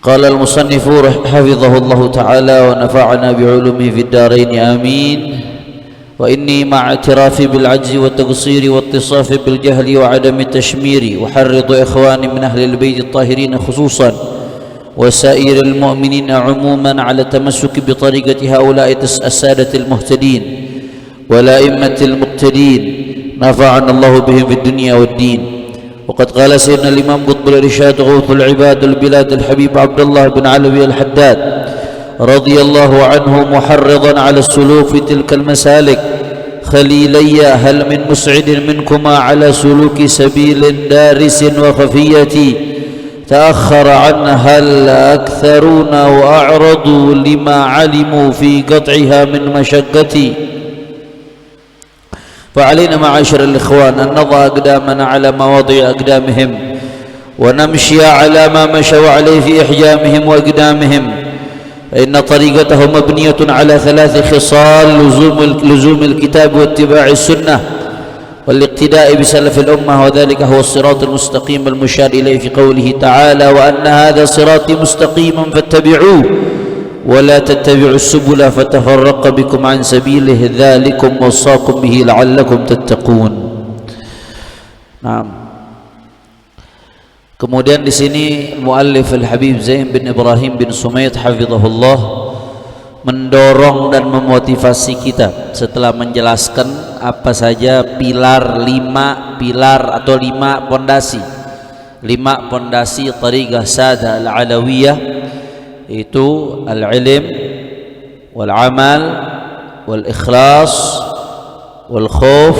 قال المصنف حفظه الله تعالى ونفعنا بعلومه في الدارين آمين. وإني مع اعترافي بالعجز والتقصير واتصاف بالجهل وعدم التشمير أحرض إخواني من أهل البيت الطاهرين خصوصا وسائر المؤمنين عموما على التمسك بطريقة هؤلاء السادة المهتدين والأئمة المقتدين نفعنا الله بهم في الدنيا والدين. وقد قال سيدنا الإمام قطب الإرشاد غوث العباد البلاد الحبيب عبد الله بن علوي الحداد رضي الله عنه محرضا على السلوك في تلك المسالك: خليلي هل من مسعد منكما على سلوك سبيل دارس وخفية تأخر عنها الأكثرون وأعرضوا لما علموا في قطعها من مشقتي. فعلينا معاشر الإخوان أن نضع أقدامنا على مواضع أقدامهم ونمشي على ما مشوا عليه في إحجامهم وأقدامهم، فإن طريقته مبنية على 3 خصال: لزوم الكتاب واتباع السنة والاقتداء بسلف الأمة، وذلك هو الصراط المستقيم المشار إليه في قوله تعالى: وأن هذا صراطي مستقيما فاتبعوه ولا تتبعوا السبل فتفرق بكم عن سبيله ذلكم وصاكم به لعلكم تتقون. Nah. Kemudian di sini muallif Al-Habib Zain bin Ibrahim bin Sumayd hafizahullah mendorong dan memotivasi kita setelah menjelaskan apa saja pilar 5 pondasi 5 pondasi Tariqah Sadah Al-Alawiyah, itu al-ilm wal-amal wal-ikhlas wal-khawf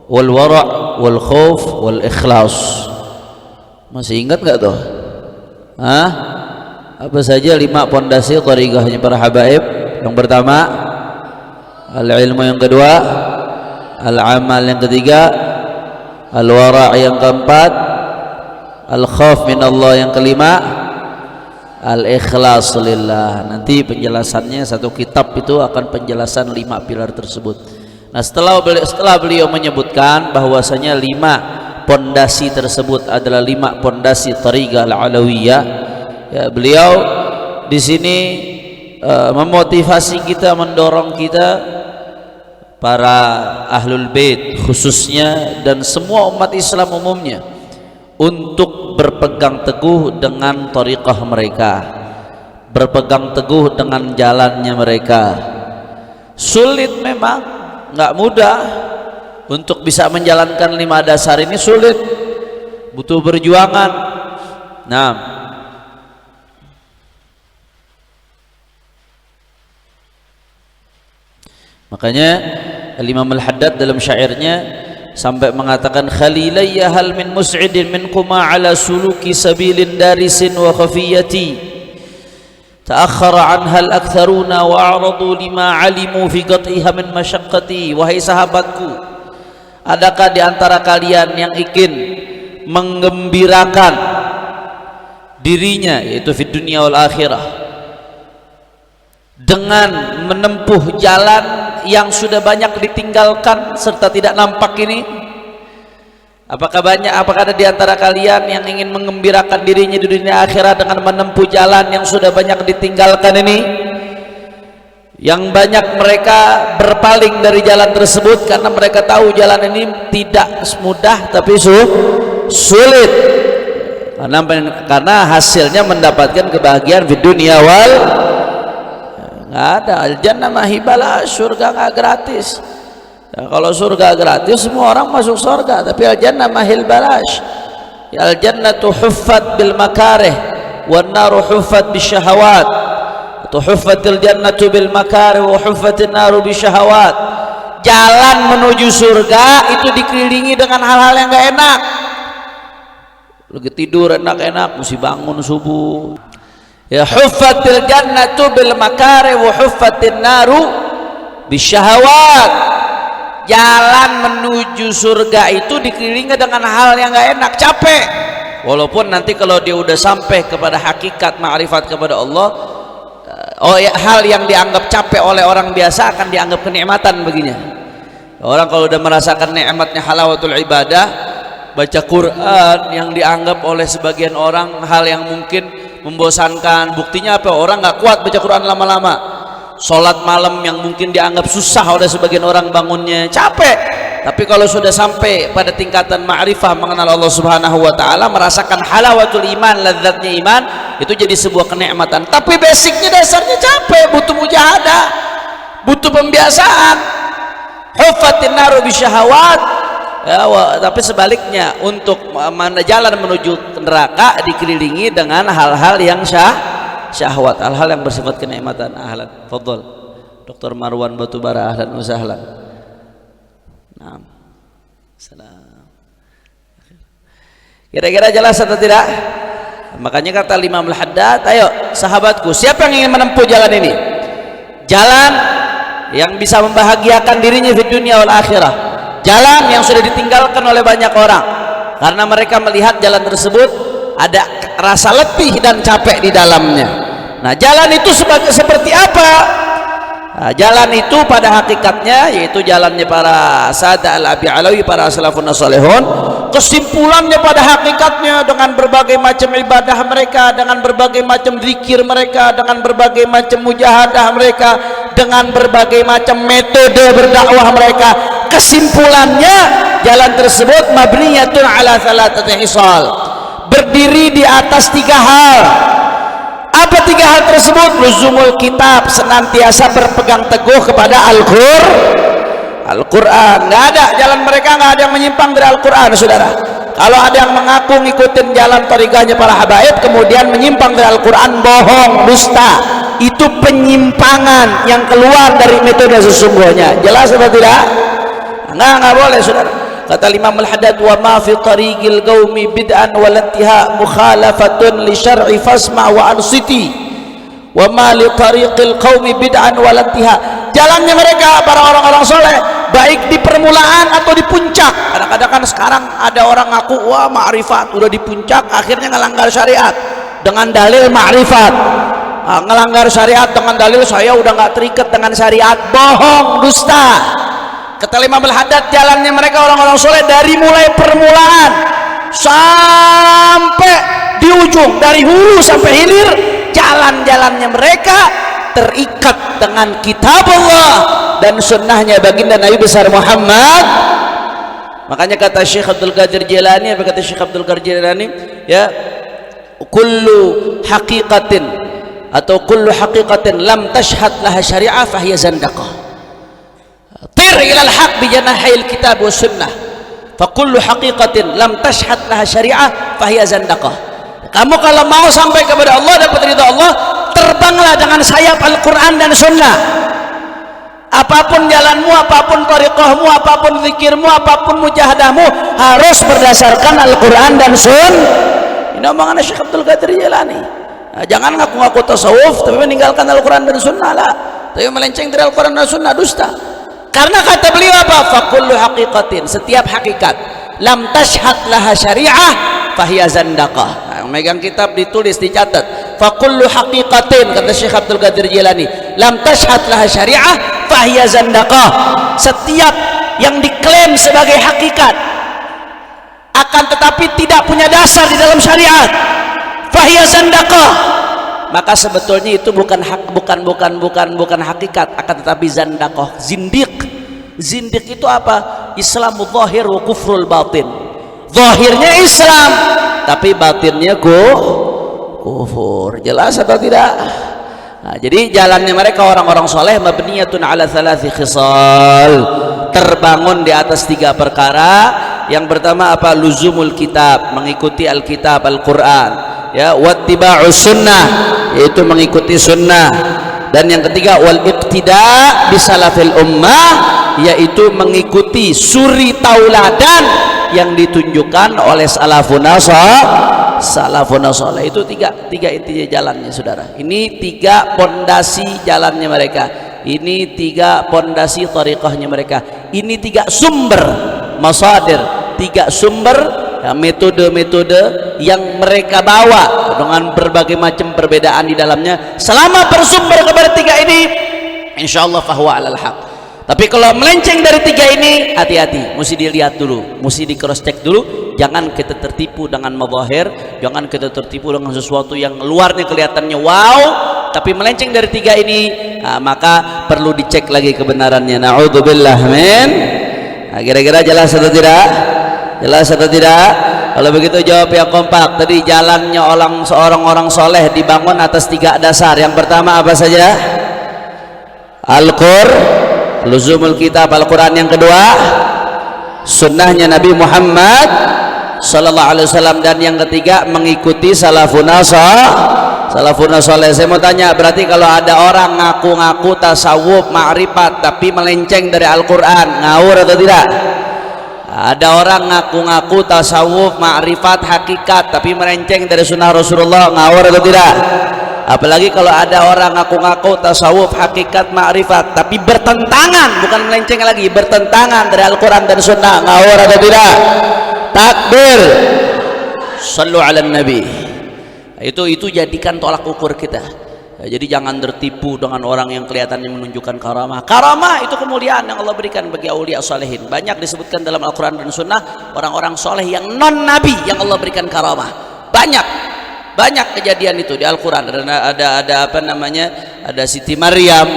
wal-wara' wal-khawf wal-ikhlas. Masih ingat gak tuh? Apa saja 5 pondasi Tariqahnya para habaib? Yang pertama al-ilmu, yang kedua al-amal, yang ketiga al-wara' yang keempat al-khawf min Allah, yang kelima al-ikhlas lillah. Nanti penjelasannya satu kitab itu akan penjelasan 5 pilar tersebut. Nah, setelah beliau menyebutkan bahwasanya 5 pondasi tersebut adalah 5 pondasi Tariqah Al-Alawiyah, ya, beliau di sini memotivasi kita, mendorong kita para ahlul bait khususnya dan semua umat Islam umumnya untuk berpegang teguh dengan tariqah mereka, berpegang teguh dengan jalannya mereka. Sulit memang, nggak mudah untuk bisa menjalankan 5 dasar ini, sulit, butuh perjuangan. Nah, makanya Imam Al-Haddad dalam syairnya sampai mengatakan: khalilayya hal min mus'idin minkuma ala suluki sabilin darisin wa khafiyati ta'akhkhara anha al-aktharuna wa a'radu lima alimu fi qat'iha min masyaqqati. Wahai sahabatku, adakah di antara kalian yang ingin menggembirakan dirinya, yaitu di dunia wal akhirah, dengan menempuh jalan yang sudah banyak ditinggalkan serta tidak nampak ini? Apakah ada di antara kalian yang ingin menggembirakan dirinya di dunia akhirat dengan menempuh jalan yang sudah banyak ditinggalkan ini? Yang banyak mereka berpaling dari jalan tersebut karena mereka tahu jalan ini tidak mudah tapi sulit, karena hasilnya mendapatkan kebahagiaan di dunia wal. Nggak ada, al-jannah mahibala, surga nggak gratis. Ya, kalau surga gratis semua orang masuk surga, tapi al-jannah mahil balash. Ya, al-jannatu huffat bil makarih wan naru huffat bis syahawat. Tuhuffatil jannatu bil makarih wa huffatin naru bis syahawat. Jalan menuju surga itu dikelilingi dengan hal-hal yang nggak enak. Lagi tidur enak-enak mesti bangun subuh. Ya, huffatil jannatu bil makari wa huffatin naru bisyahawat. Jalan menuju surga itu dikelilingi dengan hal yang enggak enak, capek. Walaupun nanti kalau dia udah sampai kepada hakikat ma'rifat kepada Allah, hal yang dianggap capek oleh orang biasa akan dianggap kenikmatan baginya. Orang kalau udah merasakan nikmatnya halawatul ibadah, baca Quran yang dianggap oleh sebagian orang hal yang mungkin membosankan. Buktinya apa? Orang nggak kuat baca Quran lama-lama. Sholat malam yang mungkin dianggap susah oleh sebagian orang bangunnya, capek. Tapi kalau sudah sampai pada tingkatan ma'rifah mengenal Allah Subhanahu wa taala, merasakan halawatul iman, lezatnya iman, itu jadi sebuah kenikmatan. Tapi basicnya, dasarnya capek, butuh mujahadah, butuh pembiasaan. Huffatin naru bisyahawat. Ya, tapi sebaliknya, untuk jalan menuju neraka dikelilingi dengan hal-hal yang syahwat, hal-hal yang bersifat kenikmatan. Ahlan, fadhol Dr. Marwan Batubara, ahlan wa sahlan. Naam. Salam. Kira-kira jelas atau tidak? Makanya kata Imam Al-Haddad, ayo sahabatku, siapa yang ingin menempuh jalan ini? Jalan yang bisa membahagiakan dirinya di dunia wal akhirah. Jalan yang sudah ditinggalkan oleh banyak orang karena mereka melihat jalan tersebut ada rasa letih dan capek di dalamnya. Nah, jalan itu seperti apa? Nah, jalan itu pada hakikatnya yaitu jalannya para Sada al-Abi Alawi, para salafun salihun. Kesimpulannya pada hakikatnya dengan berbagai macam ibadah mereka, dengan berbagai macam zikir mereka, dengan berbagai macam mujahadah mereka, dengan berbagai macam metode berdakwah mereka, kesimpulannya jalan tersebut mabniyatun ala thalathati hisal, berdiri di atas 3 hal. Apa 3 hal tersebut? Luzumul kitab, senantiasa berpegang teguh kepada Al-Quran. Nggak ada jalan mereka, nggak ada yang menyimpang dari Al-Quran, saudara. Kalau ada yang mengaku ngikutin jalan tarikahnya para habaib kemudian menyimpang dari Al-Quran, bohong, dusta. Itu penyimpangan yang keluar dari metode sesungguhnya. Jelas atau tidak? Nggak boleh, saudara. Kata Imam Al-Haddad, wa ma fi tariqil qaumi bid'an wal intiha mukhalafatun li syar'i fasma wa ansiti. Wa ma li tariqil qaumi bid'an wal intiha. Jalannya mereka para orang-orang soleh baik di permulaan atau di puncak. Kadang-kadang kan sekarang ada orang ngaku wah ma'rifat, udah di puncak akhirnya ngelanggar syariat dengan dalil ma'rifat. Ngelanggar syariat dengan dalil saya udah nggak terikat dengan syariat, bohong, dusta. Kata Imam Al-Haddad, jalannya mereka orang-orang soleh dari mulai permulaan sampai di ujung, dari hulu sampai hilir, jalan-jalannya mereka terikat dengan kitab Allah dan sunnahnya baginda Nabi besar Muhammad. Makanya kata Syekh Abdul Qadir Jilani, apa kata Syekh Abdul Qadir Jilani, ya, kullu haqiqatin atau kullu haqiqatin lam tashhad laha syari'ah fahiya zandaqah. Tir ila al-haq bi janahil kitab wa sunnah. Fa kullu haqiqatin lam tashhad laha syari'ah fahiya zandaqah. Kamu kalau mau sampai kepada Allah, dapat ridha Allah, terbanglah dengan sayap Al-Quran dan sunnah. Apapun jalanmu, apapun tariqahmu, apapun zikirmu, apapun mujahadahmu, harus berdasarkan Al-Quran dan sunnah. Ini omongan Syekh Abdul Qadir Jilani. Nah, jangan ngaku-ngaku tasawuf tapi meninggalkan Al-Quran dan sunnah lah. Tapi melenceng dari Al-Quran dan sunnah, dusta. Karena kata beliau apa? Fakullu haqiqatin, setiap hakikat lam tashhad laha syari'ah fahiya zandaqah. Nah, megang kitab ditulis, dicatat. Fakullu haqiqatin, kata Syekh Abdul Qadir Jilani, lam tashhad laha syari'ah fahiya zandaqah. Setiap yang diklaim sebagai hakikat akan tetapi tidak punya dasar di dalam syariat, fahiya zandaqah. Maka sebetulnya itu bukan hakikat, akan tetapi zandaqah, zindiq. Zindiq itu apa? Islamu zahir wa kufrul batin. Zahirnya Islam tapi batinnya kufur. Jelas atau tidak? Nah, jadi jalannya mereka orang-orang soleh mabniyatun ala thalathi khisal, terbangun di atas 3 perkara. Yang pertama apa? Luzumul kitab, mengikuti Alkitab, Al-Quran, ya, wattiba'us sunnah, yaitu mengikuti sunnah. Dan yang ketiga wal iqtida bisalafil ummah, yaitu mengikuti suri tauladan yang ditunjukkan oleh salafun saleh. Itu tiga intinya jalannya, saudara. Ini 3 pondasi jalannya mereka, ini 3 pondasi tariqahnya mereka, ini 3 sumber masadir, 3 sumber ya, metode-metode yang mereka bawa dengan berbagai macam perbedaan di dalamnya. Selama bersumber kepada 3 ini, insyaallah fahuwa alal haq. Tapi kalau melenceng dari tiga ini, hati-hati, mesti dilihat dulu, mesti di cross check dulu. Jangan kita tertipu dengan mazahir, jangan kita tertipu dengan sesuatu yang luarnya kelihatannya wow, tapi melenceng dari tiga ini, maka perlu dicek lagi kebenarannya. Na'udzubillah min. Kira-kira jelas atau tidak? Jelas atau tidak? Kalau begitu jawab yang kompak. Tadi jalannya seorang orang soleh dibangun atas tiga dasar. Yang pertama apa saja? Al-Qur'an, luzumul kitab Al-Quran. Yang kedua, sunnahnya Nabi Muhammad sallallahu alaihi wasallam. Dan yang ketiga, mengikuti salafuna soleh. Saya mau tanya, berarti kalau ada orang ngaku-ngaku tasawuf ma'rifat tapi melenceng dari Al-Quran, ngawur atau tidak? Ada orang ngaku-ngaku tasawuf ma'rifat hakikat tapi melenceng dari sunnah Rasulullah, ngawur atau tidak? Apalagi kalau ada orang ngaku-ngaku tasawuf hakikat ma'rifat tapi bertentangan, bukan melenceng lagi, bertentangan dari Al-Quran dan sunnah, ngawur atau tidak? Takbir, sallu ala nabi. Itu jadikan tolak ukur kita. Jadi jangan tertipu dengan orang yang kelihatannya menunjukkan karamah. Karamah itu kemuliaan yang Allah berikan bagi aulia salihin. Banyak disebutkan dalam Al-Quran dan sunnah orang-orang soleh yang non nabi yang Allah berikan karamah. Banyak kejadian itu di Al-Quran. Ada apa namanya, ada Siti Maryam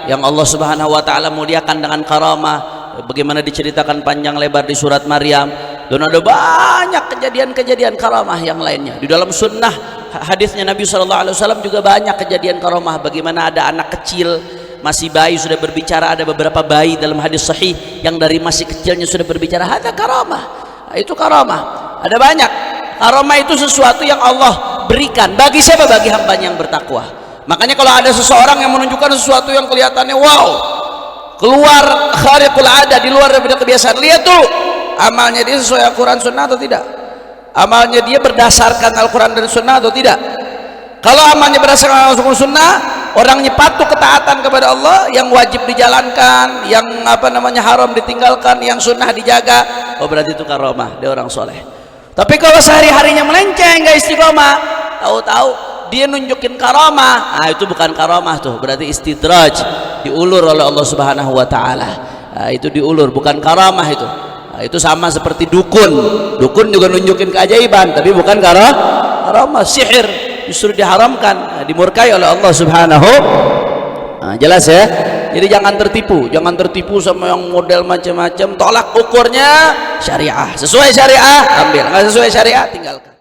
yang Allah subhanahu wa ta'ala muliakan dengan karamah, bagaimana diceritakan panjang lebar di surat Maryam. Dan ada banyak kejadian-kejadian karamah yang lainnya di dalam sunnah. Hadisnya Nabi SAW juga banyak kejadian karamah. Bagaimana ada anak kecil masih bayi sudah berbicara. Ada beberapa bayi dalam hadis sahih yang dari masih kecilnya sudah berbicara. Ada karamah. Itu karamah. Ada banyak. Karamah itu sesuatu yang Allah berikan bagi siapa? Bagi hambanya yang bertakwa. Makanya kalau ada seseorang yang menunjukkan sesuatu yang kelihatannya wow, keluar khariqul ada, di luar daripada kebiasaan, lihat dulu amalnya dia sesuai Al-Quran sunnah atau tidak. Amalnya dia berdasarkan Al-Quran dan sunnah atau tidak. Kalau amalnya berdasarkan Al-Quran sunnah, orangnya patuh ketaatan kepada Allah, yang wajib dijalankan, yang apa namanya haram ditinggalkan, yang sunnah dijaga, oh berarti itu karamah, dia orang soleh. Tapi kalau sehari-harinya melenceng, gak istiqomah, tahu-tahu dia nunjukin karamah, itu bukan karamah tuh, berarti istidraj, diulur oleh Allah subhanahu wa ta'ala. Itu diulur, bukan karamah itu. Itu sama seperti dukun juga nunjukin keajaiban tapi bukan karamah. Sihir justru diharamkan, dimurkai oleh Allah subhanahu. Jelas ya. Jadi jangan tertipu sama yang model macam-macam. Tolak ukurnya syariah, sesuai syariah ambil, nggak sesuai syariah tinggalkan.